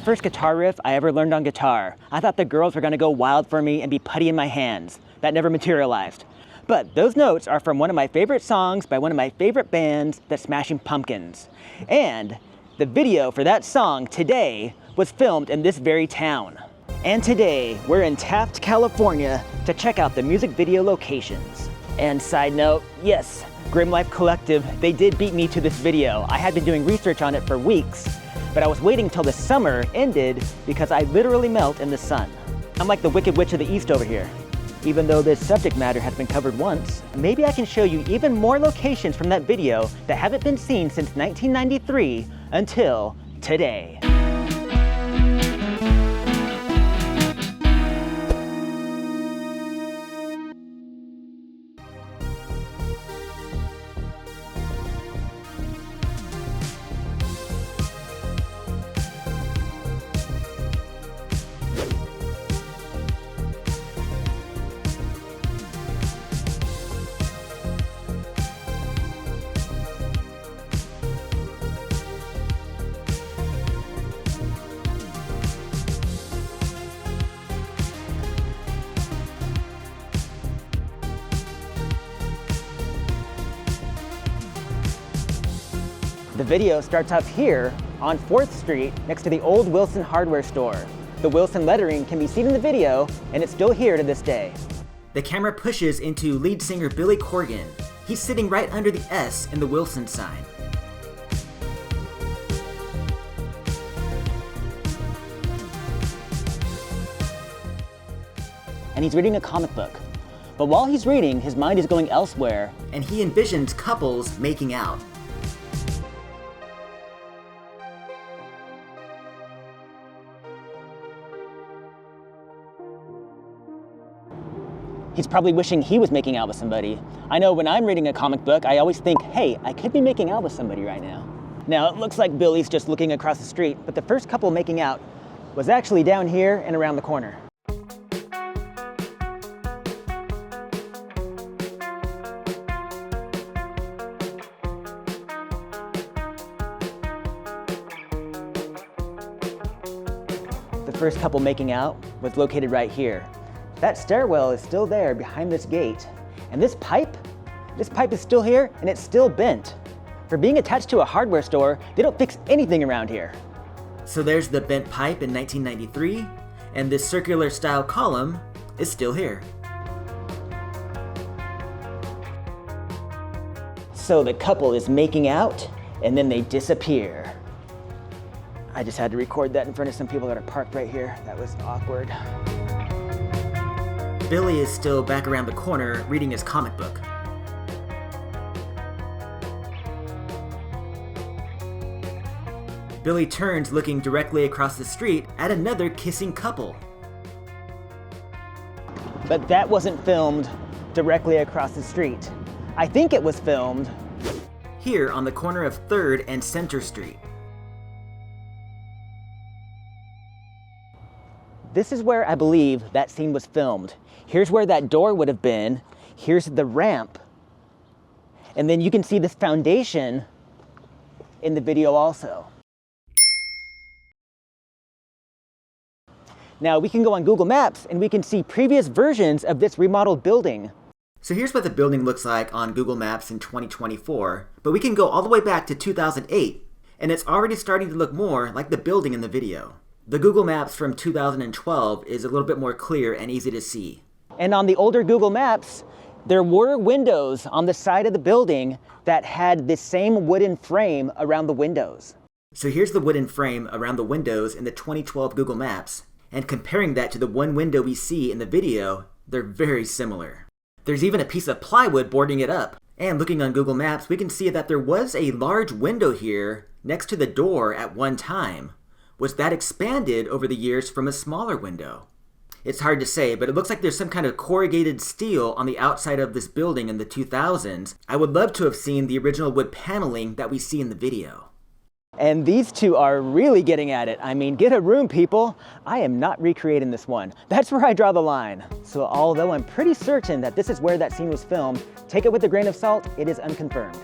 first guitar riff I ever learned on guitar. I thought the girls were gonna go wild for me and be putty in my hands. That never materialized. But those notes are from one of my favorite songs by one of my favorite bands, the Smashing Pumpkins. And the video for that song, Today, was filmed in this very town. And today, we're in Taft, California to check out the music video locations. And side note, yes, Grim Life Collective, they did beat me to this video. I had been doing research on it for weeks, but I was waiting till the summer ended because I literally melt in the sun. I'm like the Wicked Witch of the East over here. Even though this subject matter has been covered once, maybe I can show you even more locations from that video that haven't been seen since 1993 until today. The video starts up here on 4th Street next to the old Wilson hardware store. The Wilson lettering can be seen in the video, and it's still here to this day. The camera pushes into lead singer Billy Corgan. He's sitting right under the S in the Wilson sign. And he's reading a comic book. But while he's reading, his mind is going elsewhere, and he envisions couples making out. He's probably wishing he was making out with somebody. I know when I'm reading a comic book, I always think, hey, I could be making out with somebody right now. Now, it looks like Billy's just looking across the street, but the first couple making out was actually down here and around the corner. The first couple making out was located right here. That stairwell is still there behind this gate. And this pipe is still here and it's still bent. For being attached to a hardware store, they don't fix anything around here. So there's the bent pipe in 1993, and this circular style column is still here. So the couple is making out and then they disappear. I just had to record that in front of some people that are parked right here. That was awkward. Billy is still back around the corner reading his comic book. Billy turns looking directly across the street at another kissing couple. But that wasn't filmed directly across the street. I think it was filmed here on the corner of 3rd and Center Street. This is where I believe that scene was filmed. Here's where that door would have been. Here's the ramp. And then you can see this foundation in the video also. Now we can go on Google Maps and we can see previous versions of this remodeled building. So here's what the building looks like on Google Maps in 2024, but we can go all the way back to 2008, and it's already starting to look more like the building in the video. The Google Maps from 2012 is a little bit more clear and easy to see. And on the older Google Maps, there were windows on the side of the building that had this same wooden frame around the windows. So here's the wooden frame around the windows in the 2012 Google Maps, and comparing that to the one window we see in the video, they're very similar. There's even a piece of plywood boarding it up. And looking on Google Maps, we can see that there was a large window here next to the door at one time. Was that expanded over the years from a smaller window? It's hard to say, but it looks like there's some kind of corrugated steel on the outside of this building in the 2000s. I would love to have seen the original wood paneling that we see in the video. And these two are really getting at it. I mean, get a room, people. I am not recreating this one. That's where I draw the line. So although I'm pretty certain that this is where that scene was filmed, take it with a grain of salt, it is unconfirmed.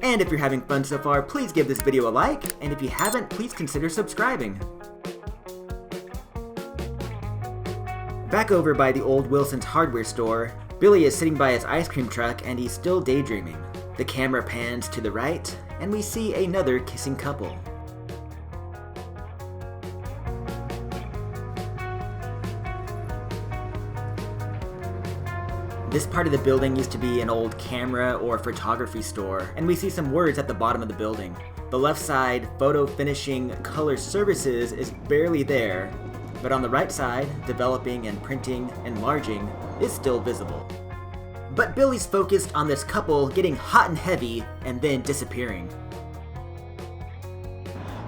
And if you're having fun so far, please give this video a like, and if you haven't, please consider subscribing. Back over by the old Wilson's hardware store, Billy is sitting by his ice cream truck and he's still daydreaming. The camera pans to the right, and we see another kissing couple. This part of the building used to be an old camera or photography store, and we see some words at the bottom of the building. The left side, photo finishing color services, is barely there, but on the right side, developing and printing, enlarging, is still visible. But Billy's focused on this couple getting hot and heavy and then disappearing.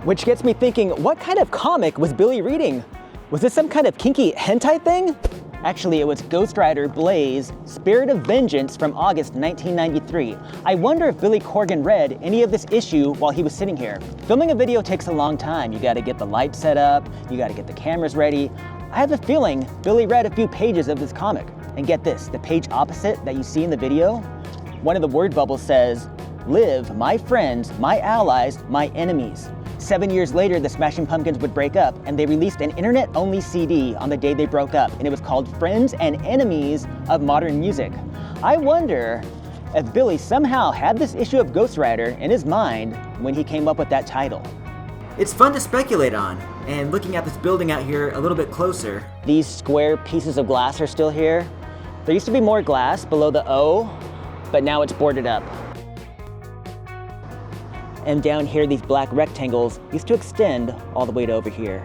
Which gets me thinking, what kind of comic was Billy reading? Was this some kind of kinky hentai thing? Actually, it was Ghost Rider Blaze, Spirit of Vengeance from August 1993. I wonder if Billy Corgan read any of this issue while he was sitting here. Filming a video takes a long time. You gotta get the lights set up, you gotta get the cameras ready. I have a feeling Billy read a few pages of this comic. And get this, the page opposite that you see in the video, one of the word bubbles says, "Live, my friends, my allies, my enemies." 7 years later, the Smashing Pumpkins would break up, and they released an internet-only CD on the day they broke up, and it was called Friends and Enemies of Modern Music. I wonder if Billy somehow had this issue of Ghost Rider in his mind when he came up with that title. It's fun to speculate on, and looking at this building out here a little bit closer. These square pieces of glass are still here. There used to be more glass below the O, but now it's boarded up. And down here, these black rectangles used to extend all the way to over here.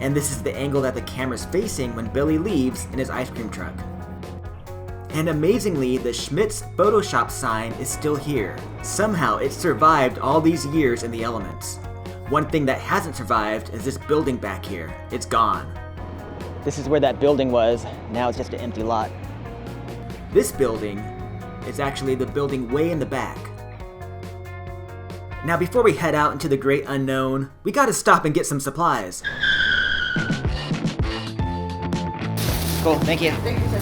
And this is the angle that the camera's facing when Billy leaves in his ice cream truck. And amazingly, the Schmidt's Photoshop sign is still here. Somehow it survived all these years in the elements. One thing that hasn't survived is this building back here. It's gone. This is where that building was. Now it's just an empty lot. This building is actually the building way in the back. Now before we head out into the great unknown, we gotta stop and get some supplies. Cool, thank you. Thank you, sir.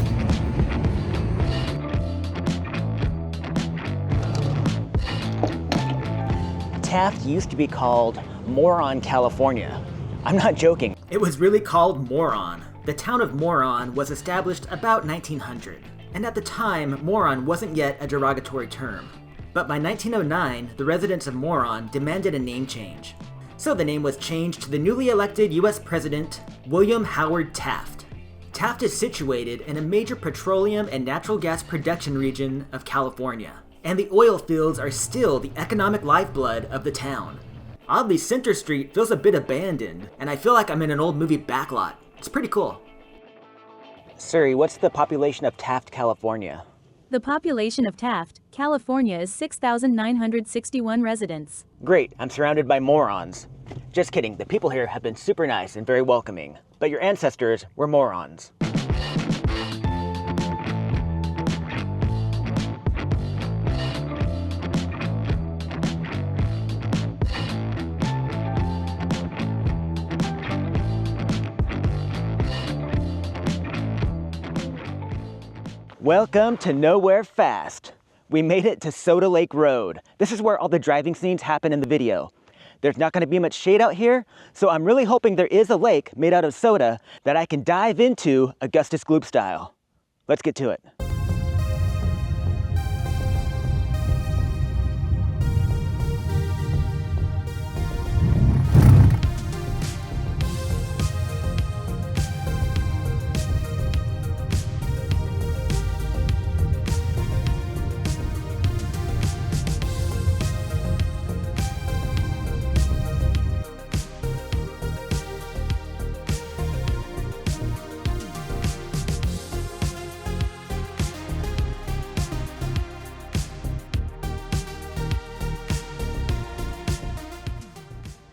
Taft used to be called Moron, California. I'm not joking. It was really called Moron. The town of Moron was established about 1900, and at the time, moron wasn't yet a derogatory term. But by 1909, the residents of Moron demanded a name change. So the name was changed to the newly elected US President, William Howard Taft. Taft is situated in a major petroleum and natural gas production region of California, and the oil fields are still the economic lifeblood of the town. Oddly, Center Street feels a bit abandoned, and I feel like I'm in an old movie backlot. It's pretty cool. Siri, what's the population of Taft, California? The population of Taft, California is 6,961 residents. Great, I'm surrounded by morons. Just kidding, the people here have been super nice and very welcoming, but your ancestors were morons. Welcome to Nowhere Fast. We made it to Soda Lake Road. This is where all the driving scenes happen in the video. There's not gonna be much shade out here, so I'm really hoping there is a lake made out of soda that I can dive into Augustus Gloop style. Let's get to it.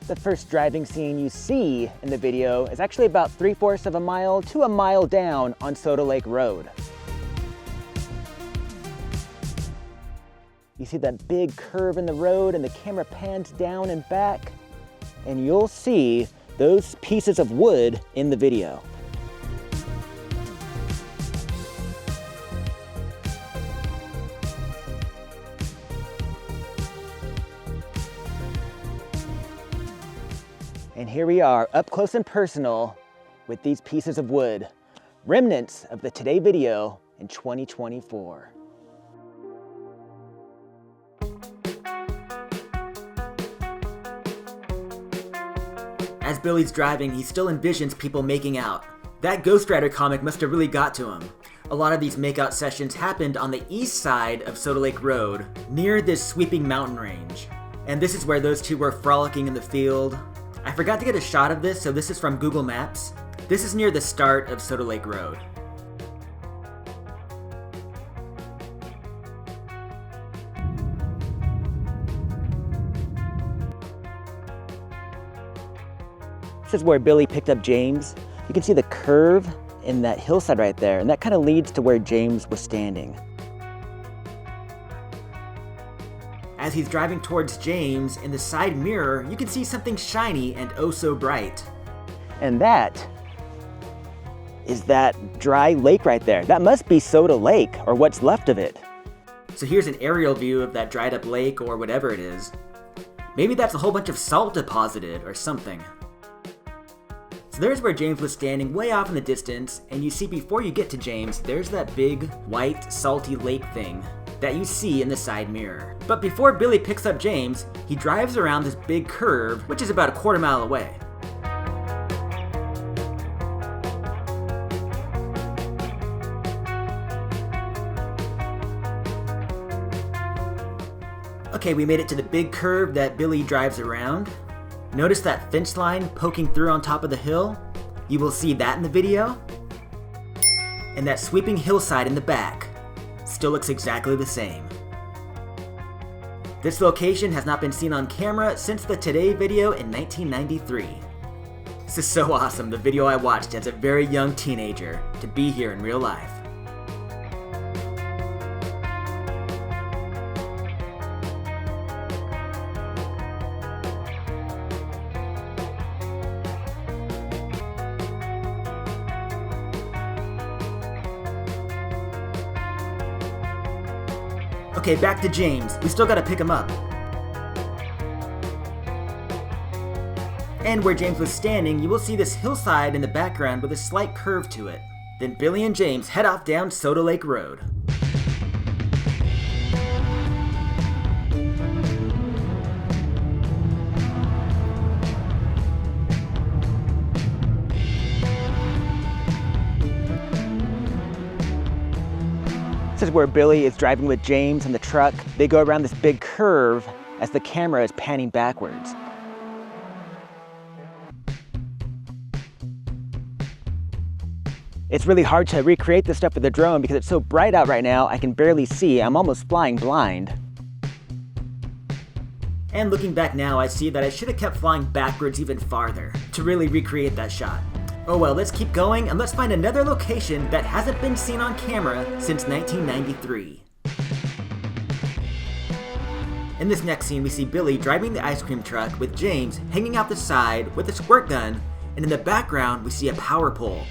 The first driving scene you see in the video is actually about 3/4 of a mile to a mile down on Soda Lake Road. You see that big curve in the road and the camera pans down and back, and you'll see those pieces of wood in the video. And here we are, up close and personal with these pieces of wood, remnants of the Today video in 2024. As Billy's driving, he still envisions people making out. That Ghost Rider comic must have really got to him. A lot of these makeout sessions happened on the east side of Soda Lake Road, near this sweeping mountain range. And this is where those two were frolicking in the field. I forgot to get a shot of this, so this is from Google Maps. This is near the start of Soda Lake Road. This is where Billy picked up James. You can see the curve in that hillside right there, and that kind of leads to where James was standing. As he's driving towards James, in the side mirror, you can see something shiny and oh so bright. And that is that dry lake right there. That must be Soda Lake, or what's left of it. So here's an aerial view of that dried up lake, or whatever it is. Maybe that's a whole bunch of salt deposited, or something. So there's where James was standing, way off in the distance, and you see before you get to James, there's that big, white, salty lake thing that you see in the side mirror. But before Billy picks up James, he drives around this big curve, which is about a quarter mile away. Okay, we made it to the big curve that Billy drives around. Notice that fence line poking through on top of the hill? You will see that in the video. And that sweeping hillside in the back still looks exactly the same. This location has not been seen on camera since the Today video in 1993. This is so awesome, the video I watched as a very young teenager, to be here in real life. Okay, back to James. We still gotta pick him up. And where James was standing, you will see this hillside in the background with a slight curve to it. Then Billy and James head off down Soda Lake Road. This is where Billy is driving with James in the truck. They go around this big curve as the camera is panning backwards. It's really hard to recreate this stuff with the drone because it's so bright out right now, I can barely see. I'm almost flying blind. And looking back now, I see that I should have kept flying backwards even farther to really recreate that shot. Oh well, let's keep going and let's find another location that hasn't been seen on camera since 1993. In this next scene, we see Billy driving the ice cream truck with James hanging out the side with a squirt gun, and in the background we see a power pole.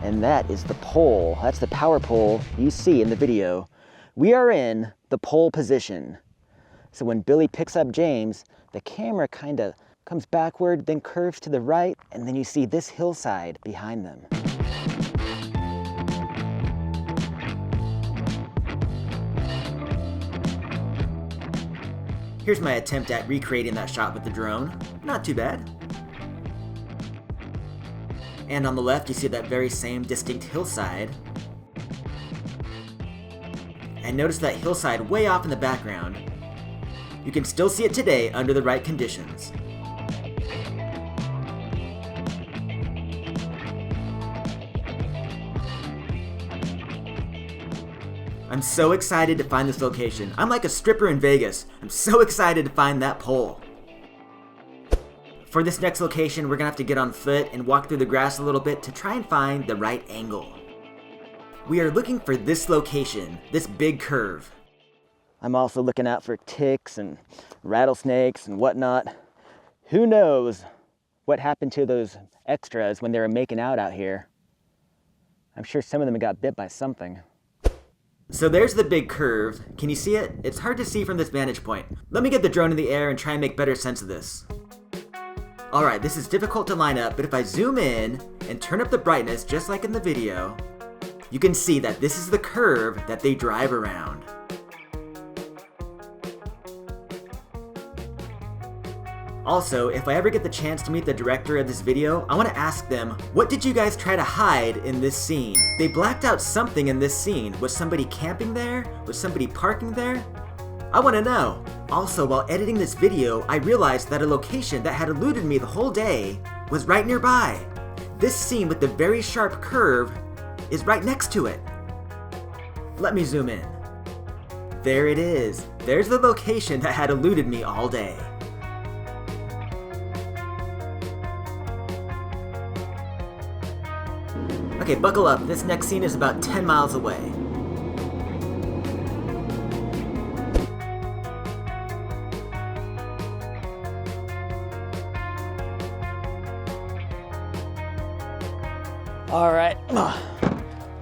And that is the pole. That's the power pole you see in the video. We are in the pole position. So when Billy picks up James, the camera kind of comes backward, then curves to the right, and then you see this hillside behind them. Here's my attempt at recreating that shot with the drone. Not too bad. And on the left, you see that very same distinct hillside. And notice that hillside way off in the background. You can still see it today under the right conditions. I'm so excited to find this location. I'm like a stripper in Vegas. I'm so excited to find that pole. For this next location, we're gonna have to get on foot and walk through the grass a little bit to try and find the right angle. We are looking for this location, this big curve. I'm also looking out for ticks and rattlesnakes and whatnot. Who knows what happened to those extras when they were making out here. I'm sure some of them got bit by something. So there's the big curve. Can you see it? It's hard to see from this vantage point. Let me get the drone in the air and try and make better sense of this. Alright, this is difficult to line up, but if I zoom in and turn up the brightness just like in the video, you can see that this is the curve that they drive around. Also, if I ever get the chance to meet the director of this video, I want to ask them, what did you guys try to hide in this scene? They blacked out something in this scene. Was somebody camping there? Was somebody parking there? I want to know. Also, while editing this video, I realized that a location that had eluded me the whole day was right nearby. This scene with the very sharp curve is right next to it. Let me zoom in. There it is. There's the location that had eluded me all day. Okay, buckle up. This next scene is about 10 miles away. Alright,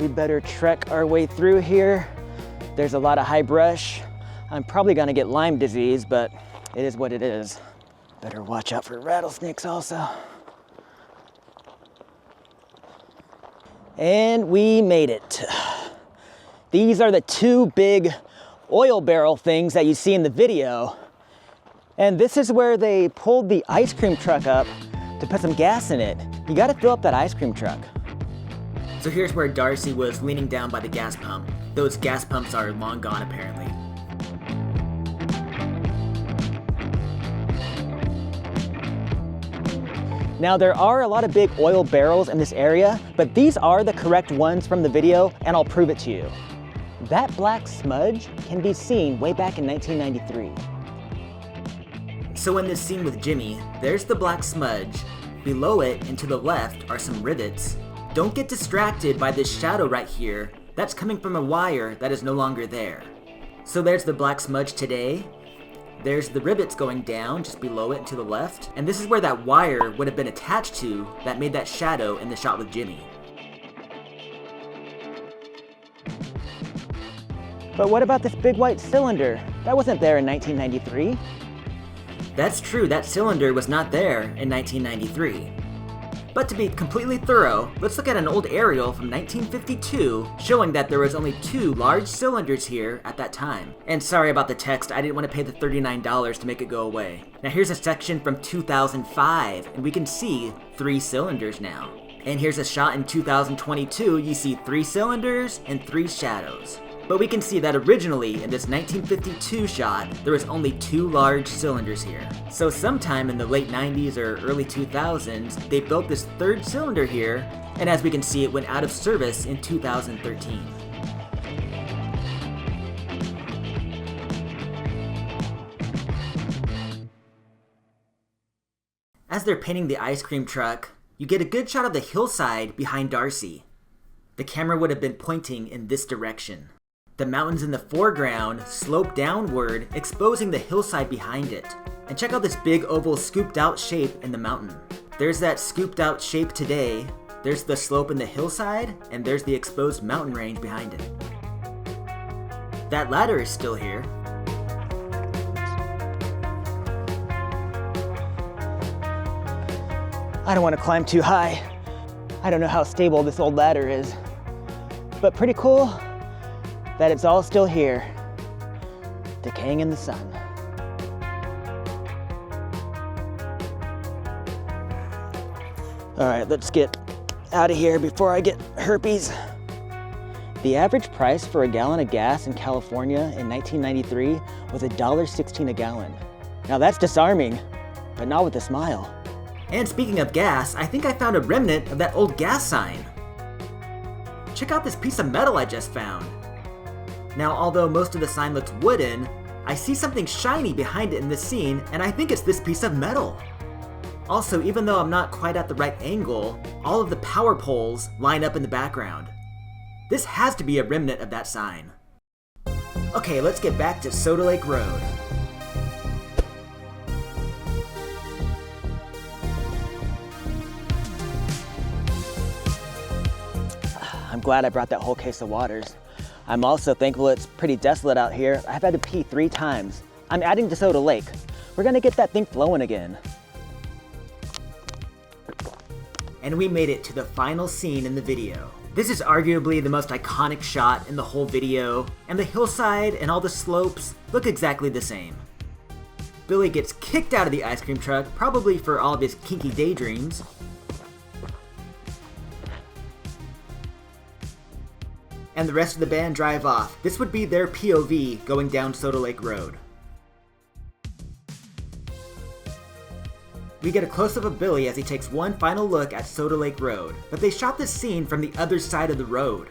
we better trek our way through here. There's a lot of high brush. I'm probably gonna get Lyme disease, but it is what it is. Better watch out for rattlesnakes also. And we made it. These are the two big oil barrel things that you see in the video. And this is where they pulled the ice cream truck up to put some gas in it. You gotta fill up that ice cream truck. So here's where Darcy was leaning down by the gas pump. Those gas pumps are long gone apparently. Now there are a lot of big oil barrels in this area, but these are the correct ones from the video, and I'll prove it to you. That black smudge can be seen way back in 1993. So in this scene with Jimmy, there's the black smudge. Below it and to the left are some rivets. Don't get distracted by this shadow right here. That's coming from a wire that is no longer there. So there's the black smudge today. There's the rivets going down just below it and to the left. And this is where that wire would have been attached to that made that shadow in the shot with Jimmy. But what about this big white cylinder? That wasn't there in 1993. That's true, that cylinder was not there in 1993. But to be completely thorough, let's look at an old aerial from 1952 showing that there was only 2 large cylinders here at that time. And sorry about the text, I didn't want to pay the $39 to make it go away. Now here's a section from 2005, and we can see 3 cylinders now. And here's a shot in 2022, you see 3 cylinders and 3 shadows. But we can see that originally, in this 1952 shot, there was only 2 large cylinders here. So sometime in the late 90s or early 2000s, they built this 3rd cylinder here, and as we can see, it went out of service in 2013. As they're painting the ice cream truck, you get a good shot of the hillside behind Darcy. The camera would have been pointing in this direction. The mountains in the foreground slope downward, exposing the hillside behind it. And check out this big oval scooped out shape in the mountain. There's that scooped out shape today, there's the slope in the hillside, and there's the exposed mountain range behind it. That ladder is still here. I don't want to climb too high. I don't know how stable this old ladder is. But pretty cool that it's all still here, decaying in the sun. All right, let's get out of here before I get herpes. The average price for a gallon of gas in California in 1993 was $1.16 a gallon. Now that's disarming, but not with a smile. And speaking of gas, I think I found a remnant of that old gas sign. Check out this piece of metal I just found. Now, although most of the sign looks wooden, I see something shiny behind it in this scene, and I think it's this piece of metal. Also, even though I'm not quite at the right angle, all of the power poles line up in the background. This has to be a remnant of that sign. Okay, let's get back to Soda Lake Road. I'm glad I brought that whole case of waters. I'm also thankful it's pretty desolate out here. I've had to pee 3 times. I'm adding DeSoto Lake. We're gonna get that thing flowing again. And we made it to the final scene in the video. This is arguably the most iconic shot in the whole video, and the hillside and all the slopes look exactly the same. Billy gets kicked out of the ice cream truck, probably for all of his kinky daydreams. And the rest of the band drive off. This would be their POV going down Soda Lake Road. We get a close-up of Billy as he takes one final look at Soda Lake Road, but they shot this scene from the other side of the road.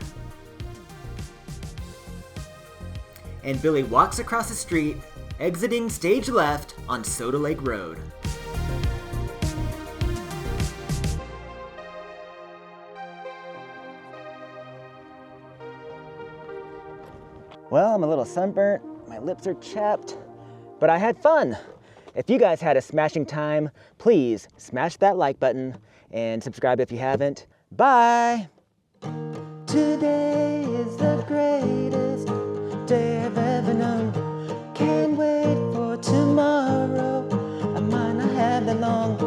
And Billy walks across the street, exiting stage left on Soda Lake Road. Well, I'm a little sunburnt, my lips are chapped, but I had fun. If you guys had a smashing time, please smash that like button and subscribe if you haven't. Bye! Today is the greatest day I've ever known. Can't wait for tomorrow. I might not have that long.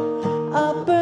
I'll burn